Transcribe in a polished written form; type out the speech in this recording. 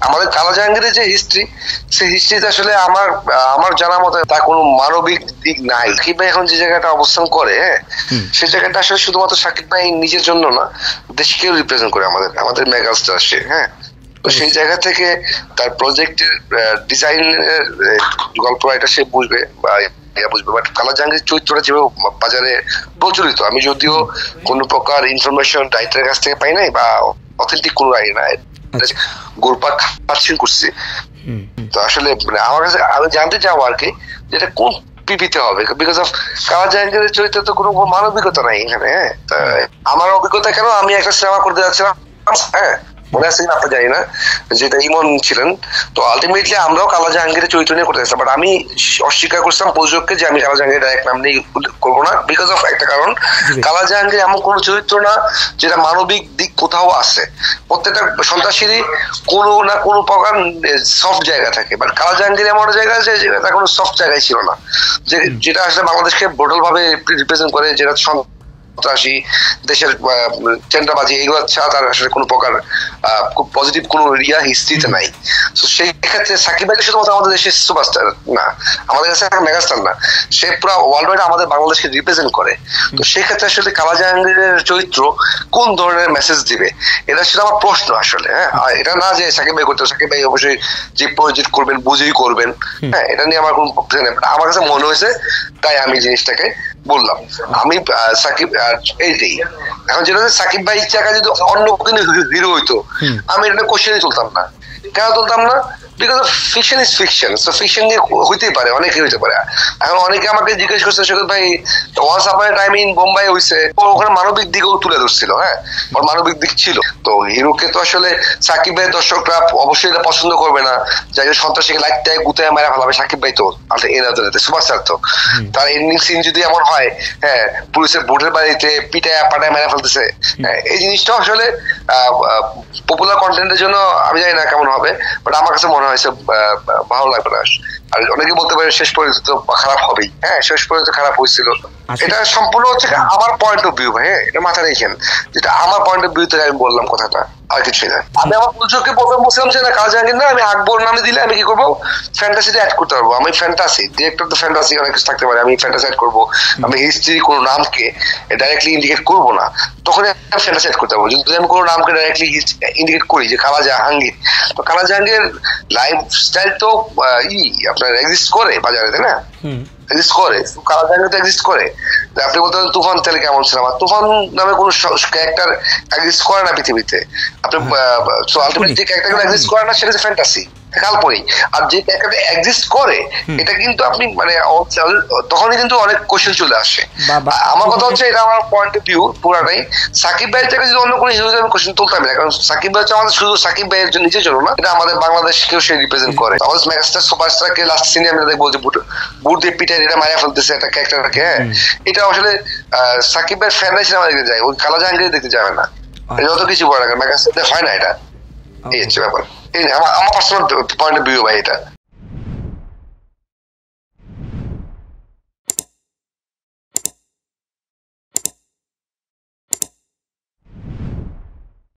আমাদের কালো জাহাঙ্গীরের যে হিস্ট্রি, সেই হিস্ট্রিতে আসলে আমার আমার জানা মতে তা কোনো মানবিক দিক নাই। সাকিব ভাই এখন যে জায়গাটা অবস্থান করে, সেই জায়গাটা আসলে শুধুমাত্র সাকিব ভাই নিজের জন্য না, দেশকেও রিপ্রেজেন্ট করে, আমাদের আমাদের মেগাস্টার সে। হ্যাঁ, তো সেই জায়গা থেকে তার প্রজেক্টের ডিজাইনের গল্প এটা সে বুঝবে বা বুঝবে। বাট কালো জাহাঙ্গীর চরিত্রটা যেভাবে বাজারে প্রচলিত, আমি যদিও কোনো প্রকার ইনফরমেশন রাইটারের কাছ থেকে পাই নাই বা অথেন্টিক কোনো রাই নাই, গোলপাক পাচ্ছেন করছি। তো আসলে আমার কাছে আমি জানতে চাবো আর কি, যেটা কোন পিপিতে হবে, বিকজ অফ কালো জাহাঙ্গীরের চরিত্রে তো কোনো মানবিকতা নাই এখানে। হ্যাঁ, আমার অভিজ্ঞতা কেন, আমি একটা সিনেমা করতে যাচ্ছিলাম, হ্যাঁ মনে আছে কিনা আপনি জানি না, যেটা ইমন ছিলেন। তো আলটিমেটলি আমরাও কালো জাহাঙ্গীরের চরিত্র নিয়ে করতে চাইছিলাম, বাট আমি অস্বীকার করছিলাম প্রযোজককে যে আমি কালো জাহাঙ্গীর ডাইরেক্ট নাম নিয়ে করবো না, বিকজ অফ একটা কারণ, কালো জাহাঙ্গীর এমন কোন চরিত্র না যেটা মানবিক দিক কোথাও আছে। প্রত্যেকটা সন্ত্রাসীরই কোনো না কোনো প্রকার সফট জায়গা থাকে, বাট কালো জাহাঙ্গীর এমন জায়গা আছে যেটা কোনো সফট জায়গায় ছিল না, যেটা আসলে বাংলাদেশকে ব্রুটাল ভাবে রিপ্রেজেন্ট করে, যেটা সন্ত্রাসী, দেশের চেন্ডাবাজি, এগুলো ছাড়া তার আসলে কোনো প্রকার খুব পজিটিভ কোনো হিস্ট্রিতে নাই। তো সেই ক্ষেত্রে সাকিব ভাই শুধুমাত্র আমাদের দেশের সুপারস্টার না, আমাদের কাছে একটা মেগাস্টার না, সে পুরো ওয়ার্ল্ড ওয়াইড আমাদের বাংলাদেশকে রিপ্রেজেন্ট করে। তো সেই ক্ষেত্রে আসলে কালো জাহাঙ্গীরের চরিত্র কোন ধরনের মেসেজ দিবে, এটা সেটা আমার প্রশ্ন আসলে। হ্যাঁ, এটা না যে সাকিব ভাই করতে, সাকিব ভাই অবশ্যই যে প্রজেক্ট করবেন বুঝেই করবেন, হ্যাঁ এটা নিয়ে আমার কোনো আমার কাছে মনে হয়েছে, তাই আমি জিনিসটাকে বললাম। আমি সাকিব এইটাই এখন যেটা সাকিব ভাই ইচ্ছাকা যদি অন্য কোনো হিরো হইতো, আমি এটা কোশ্চেনই তুলতাম না। কেন তুলতাম না? Because of fiction is fiction, so fiction নিয়ে হইতেই পারে, অনেকে হইতে পারে। এখন অনেকে আমাকে জিজ্ঞেস করছে, সৈকত ভাই once upon A time in Bombay হইছে, ওখানে মানবিক দিকেও তুলে ধরছিল। হ্যাঁ, ওর মানবিক দিক ছিল। তো হিরোকে তো আসলে সাকিব ভাই দর্শকরা অবশ্যই এটা পছন্দ করবে না, যাই সন্ত্রাসীকে লাইটটায় গুতায় মারা ফেলাবে। সাকিব ভাই তো সুপারস্টার, তো তার এন্ডিং সিন যদি এমন হয়, হ্যাঁ পুলিশের বুটের বাড়িতে পিটায় পাটায় মেরা ফেলতেছে, হ্যাঁ এই জিনিসটা আসলে পপুলার কন্টেন্টের জন্য আমি জানি না কেমন হবে, বাট আমার কাছে মনে হয়েছে ভালো লাগবে না। আর অনেকে বলতে পারে শেষ পর্যন্ত খারাপ হবেই, হ্যাঁ শেষ পর্যন্ত খারাপ হয়েছিল। এটা সম্পূর্ণ হচ্ছে আমার পয়েন্ট অফ ভিউ ভাই, হ্যাঁ এটা মাথায় রেখেন, যেটা আমার পয়েন্ট অফ ভিউ থেকে আমি বললাম কথাটা, আর কিছুই না। আমি আমার প্রযোজককে প্রথম বলছিলাম যে না কালো জাহাঙ্গীর না, আমি আকবর নামে দিলে আমি কি করবো, ফ্যান্টাসিতে অ্যাড করতে পারবো। আমি ফ্যান্টাসি ডিরেক্টর, তো ফ্যান্টাসি অনেক কিছু থাকতে পারে, আমি ফ্যান্টাসি অ্যাড করবো। আমি হিস্ট্রি কোনো নামকে ডাইরেক্টলি ইন্ডিকেট করবো না, তখন আমি ফ্যান্টাসি অ্যাড করতে পারবো। যদি আমি কোনো নামকে ডাইরেক্টলি ইন্ডিকেট করি যে কালো জাহাঙ্গীর, তো কালো জাহাঙ্গীর লাইফ স্টাইল তো আপনার এক্সিস্ট করে বাজারে, তাই না? এক্সিস্ট করে, কালো জাহাঙ্গীর তো এক্সিস্ট করে। আপনি বলতে পারেন তুফান তাহলে কেমন ছিল, আমার তুফান নামে কোনো ক্যারেক্টার এক্সিস্ট করে না পৃথিবীতে। আপনি আলটিমেটলি যে ক্যারেক্টারগুলো এক্সিস্ট করে না সেটা হচ্ছে ফ্যান্টাসি, কাল্পনিক। আর যে ক্যারেক্টারটা এক্সিস্ট করে এটা কিন্তু আপনি মানে তখনই কিন্তু অনেক কোশ্চেন চলে আসে। আমার কথা হচ্ছে, এটা আমার পয়েন্ট অফ ভিউ পুরাটাই। সাকিব ভাইয়ের থেকে যদি অন্য কোনো হিসেবে আমি কোশ্চেন তুলতাম না, কারণ সাকিব ভাই হচ্ছে আমাদের শুধু সাকিব ভাইয়ের নিজের জন্য না, এটা আমাদের বাংলাদেশকেও সে রিপ্রেজেন্ট করে। আমাদের মেগাস্টার সুপারস্টারকে লাস্ট সিনে আমরা দেখবো যে বুট দিয়ে পিটাই এটা মারা ফেলতেছে একটা ক্যারেক্টারকে। হ্যাঁ, এটা আসলে সাকিব ভাইয়ের ফ্যানরাই সিনেমা দেখতে যায়, ওই কালো জাহাঙ্গীর দেখতে যাবে না। যত কিছু বড় মেগাস্টার হয় না, এটা এই হচ্ছে ব্যাপার। আমার পার্সোনাল পয়েন্ট অফ ভিউ ভাই এটা।